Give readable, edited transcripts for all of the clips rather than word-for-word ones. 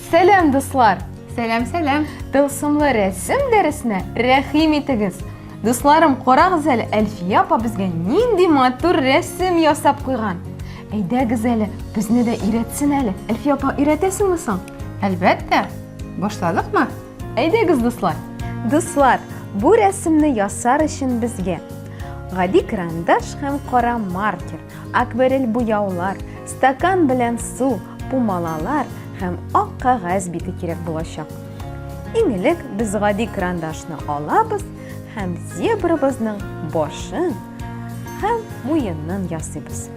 Сәлем, дуслар! Сәлем. Тылсымлы рәсем дәресенә рәхим итегез. Дусларым, карагыз әле, Әлфия апа безгә нинди матур рәсем ясап куйган. Әйдәгез әле, безне дә өйрәтсен әле. Әлфия апа, өйрәтәсеңме соң? Әлбәттә. Башладыкмы? Әйдәгез, дуслар. Дуслар, бу рәсемне ясар өчен безгә гади карандаш һәм кара маркер, акварель буяулар, стакан белән су, пумалалар һәм ак кагаз бите кирәк булачак. Иң элек без гади карандашны алабыз һәм зебрабызның башын һәм муенын ясыйбыз.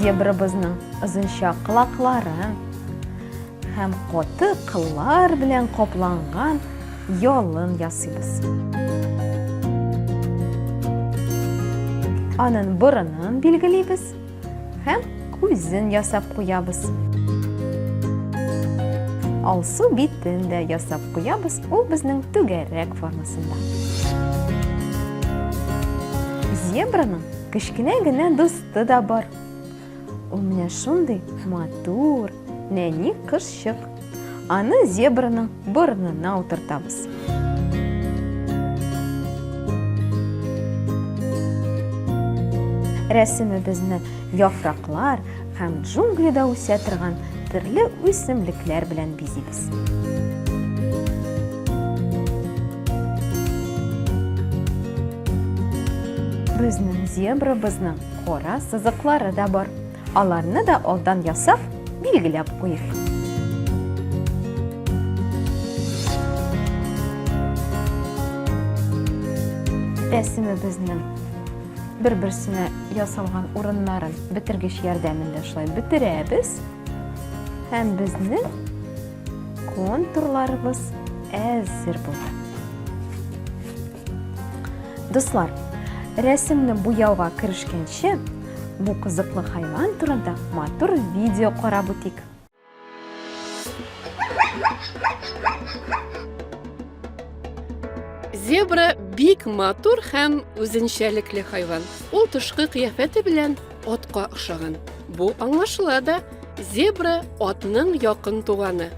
Зебрабызның озынча колакларын һәм каты кыллар белән капланган ялын ясыйбыз. Аның борынын билгелибез һәм күзен ясап куябыз. Алсу битен дә ясап куябыз, ул безнең түгәрәк формасында. Зебраның кечкенә генә дусты да бар. Ул менә шундый матур, нәни кызчык. Аны зебраның борынына утыртабыз. Рәсемебезне яфраклар һәм джунглида үсә торган төрле үсемлекләр белән бизибез. Безнең зебрабызның кара сызыклары да бар. Аларны да алдан ясап, билгеләп куйыйк. Рәсемебезнең бер-берсенә ясалган урыннарын бетергеч ярдәмендә шулай бетерәбез. Һәм безнең контурларыбыз әзер булды. Дуслар, рәсемне буяуга керешкәнче, бу кызыклы хайван турында матур видео карап үтик. Зебра бик матур һәм үзенчәлекле хайван. Ул тышкы кыяфәте белән атка охшаган. Бу аңлашыла да, зебра атның якын туганы.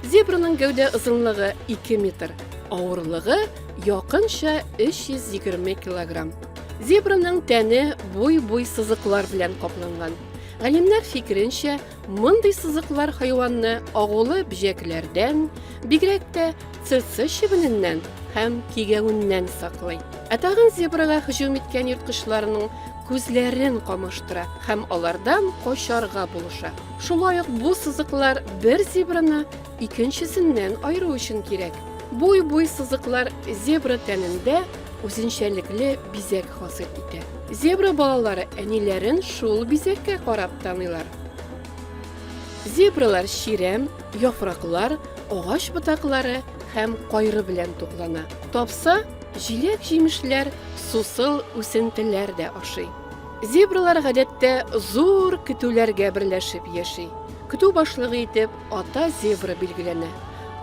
Зебраның гәүдә озынлыгы 2 метр, авырлыгы якынча 320 килограмм. Зебраның тәне буй-буй сызыклар белән капланган. Галимнәр фикеренчә, мондый сызыклар хайванны агулы бижәкләрдән, бигрәк тә цирцы чебененнән һәм кигәүеннән саклый. Тагын зебрага һөҗүм иткән йырткычларның күзләрен камаштыра һәм алардан качарга булыша. Шулай ук бу сызыклар бер зебраны икенчесеннән айыру өчен кирәк. Буй-буй сызыклар зебра тәнендә үзенчәлекле бизәк хасил итә. Зебра балалары әниләрен шул бизәккә карап таныйлар. Зебралар ширәм, яфраклар, агач ботаклары һәм кайры белән туклана. Тапса, җиләк-җимешләр, сусыл үсентеләр дә ашый. Зебралар гадәттә зур көтүләргә берләшеп яши. Көтү башлыгы итеп ата зебра билгеләнә.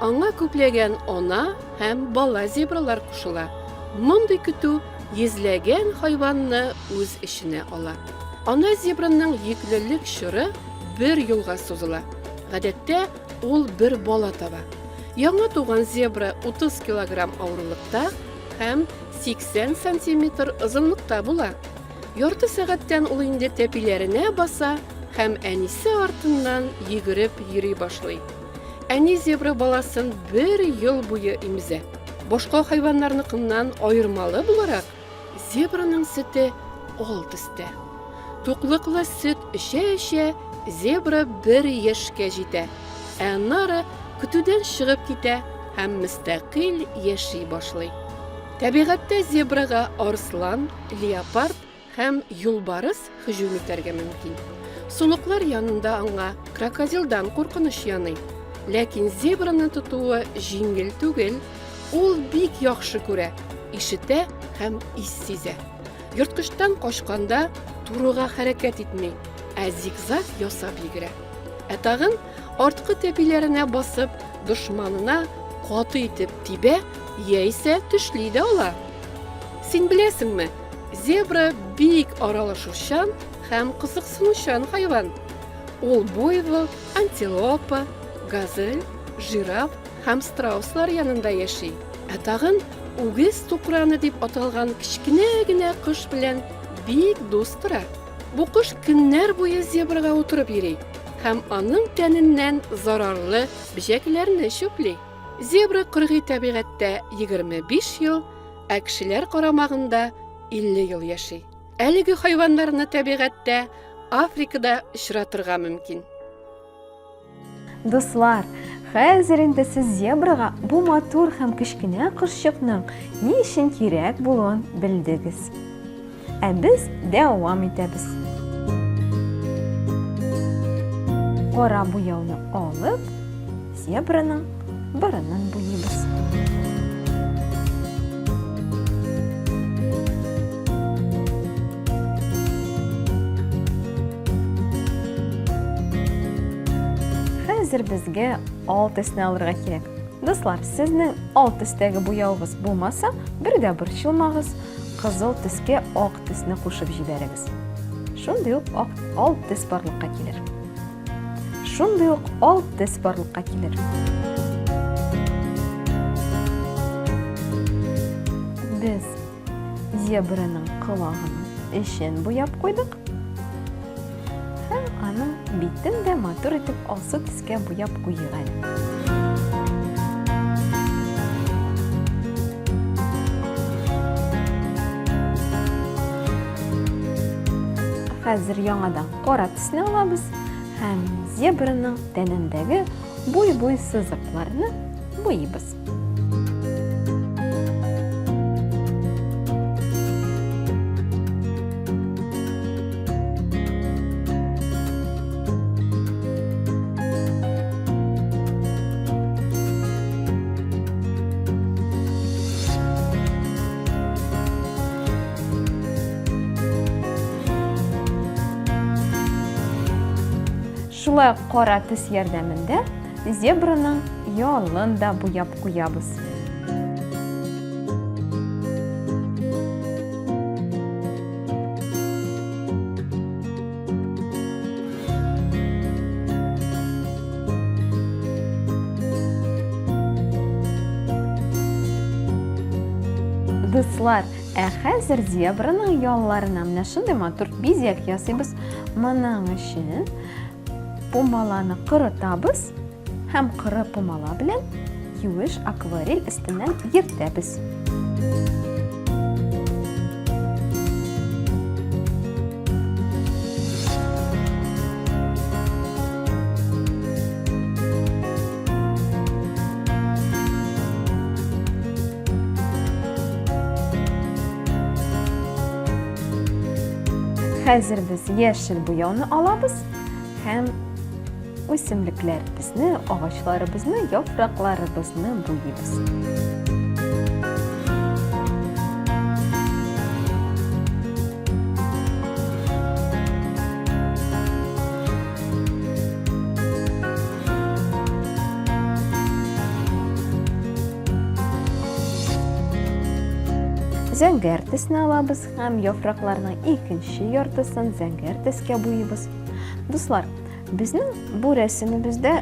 Аңа күпләгән ана һәм бала зебралар кушыла. Мондый көтү йөзләгән хайванны үз эченә ала. Ана зебраның йөклелек чоры бер елга сузыла. Гадәттә ул бер бала таба. Яңа туган зебра 30 килограмм авырлыкта һәм 80 сантиметр озынлыкта була. Ярты сәгатьтән ул инде тәпиләренә баса һәм әнисе артыннан йөгереп йөри башлый. Әни зебра баласын бер ел буе имзә. Башка хайваннарныкыннан айырмалы буларак, зебраның сөте ал төстә. Туклыклы сөт эчә-эчә, зебра бер яшькә җитә. Аннары көтүдән чыгып китә һәм мөстәкыйль яши башлый. Табигатьтә зебрага арслан, леопард һәм юлбарыс һөҗүм итәргә мөмкин. Сулыклар янында аңа крокодилдан куркыныч яный. Ләкин зебраны тотуы җиңел түгел. Ул бик яхшы күрә, ишетә һәм ис сизә. Йырткычтан качканда турыга хәрәкәт итми, зигзаг ясап йөгерә. Тагын арткы тәпиләренә басып, дошманына каты итеп тибә, яисә төшли дә ала. Син беләсеңме, зебра бик аралашучан һәм кызыксынучан хайван. Ул буйвол, антилопа, газель, жираф һәм страуслар янында яши. Ә тагын үгез тукраны дип аталган кичкенә генә кош белән бик дус тора. Бу кош көннәр буе зебрага утырып йөри һәм аның тәненнән зарарлы бөҗәкләрне чүпли. Зебра кыргый табигатьтә 25 ел, ә кешеләр карамагында 50 ел яши. Әлеге хайваннарны табигатьтә Африкада очратырга мөмкин. Дуслар, хәзер инде сез зебрага бу матур һәм кечкенә кошчыкның ни өчен кирәк булуын белдегез. Ә без дәвам итәбез. Кара буяуны алып, зебраның борынын буйыбыз. Хәзер безгә ал төсне алырга кирәк. Дуслар, сезнең ал төстәге буяугыз булмаса, бергә борчылмагыз, кызыл төскә ак төсне кушып җибәрегез. Шундый ук ал төс барлыкка килер. Шундый ук ал төс барлыкка килер. Без зебраның кылагын эчен буяп куйдык. Һәм аның битен дә матур итеп алсу төскә буяп куйган. Хәзер яңадан кара төсне алабыз һәм зебраның тәнендәге буй-буй сызыкларны буйыбыз. Шулай кара төс ярдәмендә зебраның ялын да буяп куябыз. Дуслар, хәзер зебраның ялларына менә шундый матур бизәк ясыйбыз. Моның өчен помаланы кырытабыз һәм кыры помала белән юеш акварель өстеннән йөртәбез. Хәзер без яшел буяуны алабыз һәм үсемлекләребезне, агачларыбызны, яфракларыбызны буйыбыз. Зәңгәр төсне алабыз һәм яфракларның икенче яртысын зәңгәр төскә буйыбыз. Дуслар, безнең бу рәсемебездә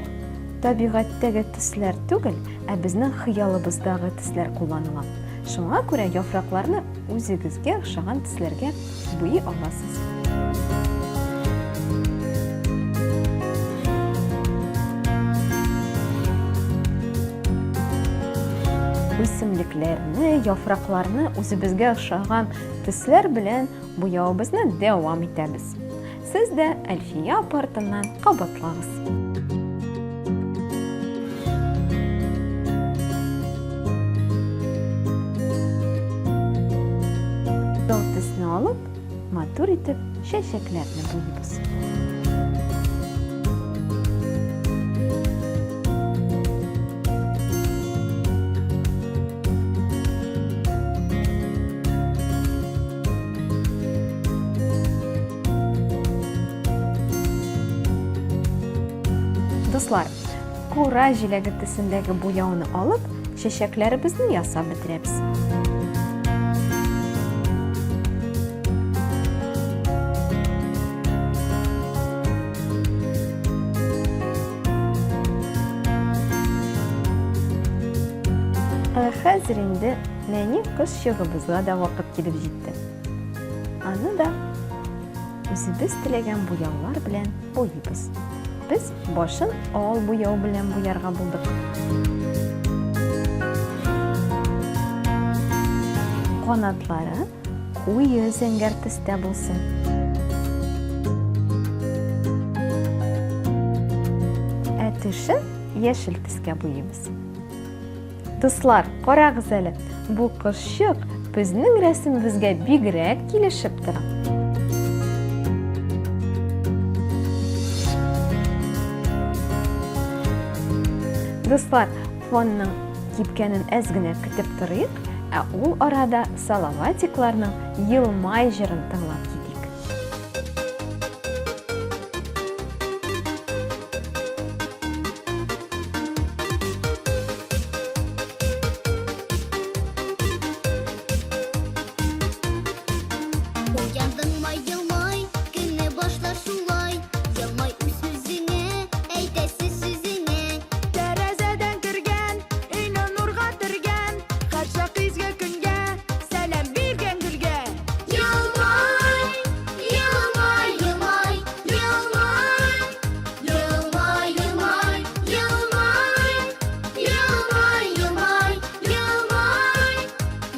табигатьтәге төсләр түгел, ә безнең хыялыбыздагы төсләр кулланыла. Шуңа күрә яфракларны үзегезгә охшаган төсләргә буй аласыз. Үсемлекләрне, яфракларны үзебезгә охшаган төсләр белән буяуыбызны дәвам итәбез. Сез дә Әлфия апартыннан кабатлагыз. Төсне алып, матур итеп чәчәкләрне буйыбыз. Дуслар, кура җиләге төсендәге буяуны алып, чәчәкләребезне ясап бетерәбез. Хәзер инде нәни кызчыгыбызга да вакыт килеп җитте. Аны да үзебез теләгән буяулар белән буйбыз. Без башын ал буяу белән буярга булдык. Канатлары куе зәңгәр төстә булсын. Тешен яшел төскә буйбыз. Дуслар, карагыз әле, бу кызчык безнең рәсемебезгә бигрәк килешеп тора. Дуслар, фонның кипкәнен әз генә көтеп торыйк, ә ул арада Салаватикларның Елмай җырын тыңлап китик. Уяндыңмы, елмай, көне башла шулай. Елмай үз сүзеңә, әйтәсе сүзеңә. Тәрәзәдән кергән, өйне нурга тергән, һәр чак изге көнгә, сәлам биргән гөлгә. Елмай, елмай, елмай, елмай. Елмай, елмай, елмай. Елмай, елмай, елмай.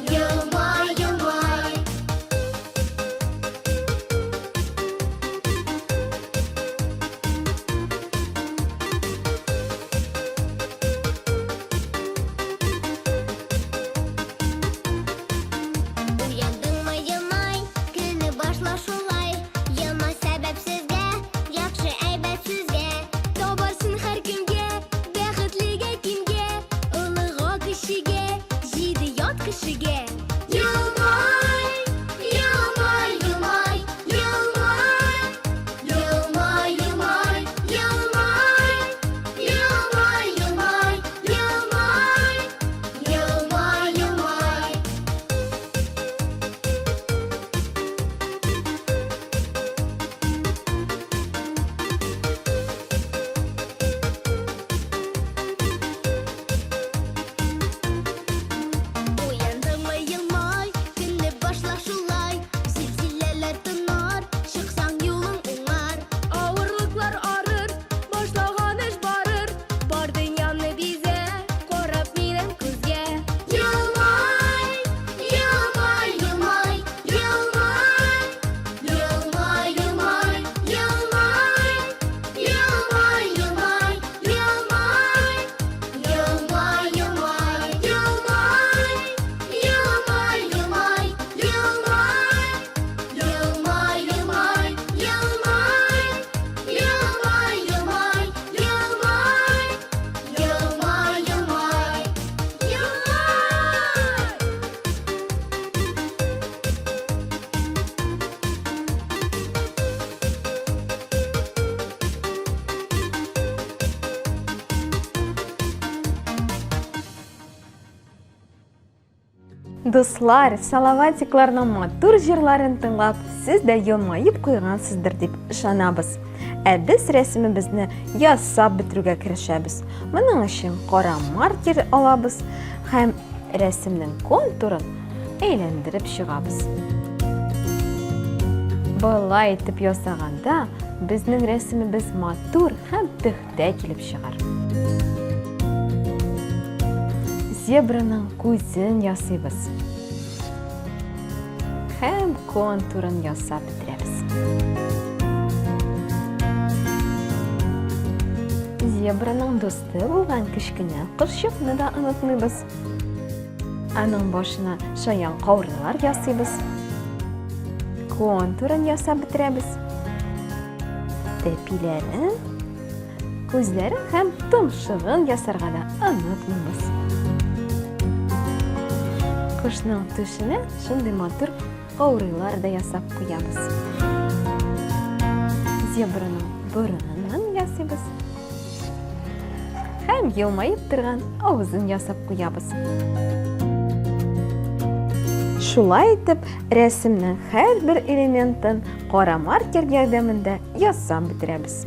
Елмай, елмай. Уяндыңмы, елмай, көне башла шулай. Елмай сәбәпсезгә, яхшы әйбәт сүзгә. Табарсың һәр кемгә, бәхетлегә кимгә, олыга кешегә, җиде ят кешегә. Елмай, елмай, елмай, елмай. Елмай, елмай, елмай. Елмай, елмай, елмай. Елмай, елмай. Уяндыңмы, елмай, көне башла шулай. Зилзиләләр тынар, чыксаң юлың уңар. Авырлыклар арыр, башлаган эш барыр. Бар дөньяны бизә, карап минем күзгә. Елмай, елмай, елмай, елмай. Елмай, елмай, елмай. Елмай, елмай, елмай. Елмай, елмай, елмай. Елмай, елмай, елмай, елмай. Елмай, елмай, елмай. Елмай, елмай, елмай. Елмай, елмай, елмай. Дуслар, Салаватикларның матур җырларын тыңлап, сез дә елмаеп куйгансыздыр дип ышанабыз. Ә без рәсемебезне ясап бетерүгә керешәбез. Моның өчен кара маркер алабыз һәм рәсемнең контурын әйләндереп чыгабыз. Болай итеп ясаганда, безнең рәсемебез матур һәм пөхтә килеп чыгар. Зебраның күзен ясыйбыз. Һәм контурын ясап бетерәбез. Зебраның дусты булган кечкенә кызчыкны да онытмыйбыз. Аның башына шаян каурылар ясыйбыз. Контурын ясап бетерәбез. Тәпиләрен, күзләрен һәм томшыгын ясарга да онытмыйбыз. Кошның түшенә шундый матур каурылар да ясап куябыз. Зебраның борынын ясыйбыз. Һәм елмаеп торган авызын ясап куябыз. Шулай итеп, рәсемнең һәрбер элементын кара маркер ярдәмендә ясап бетерәбез.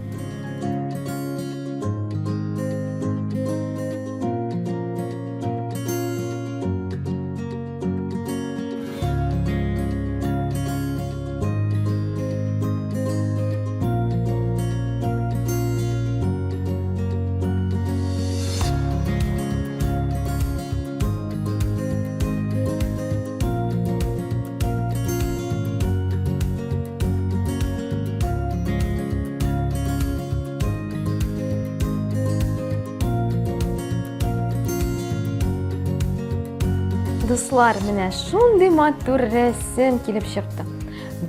Дуслар, менә шундый матур рәсем килеп чыкты.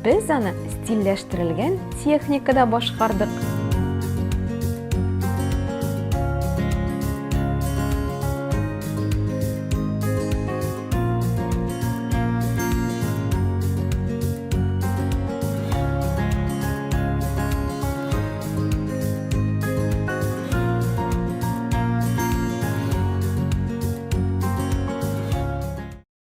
Без аны стильләштерелгән техникада башкардык.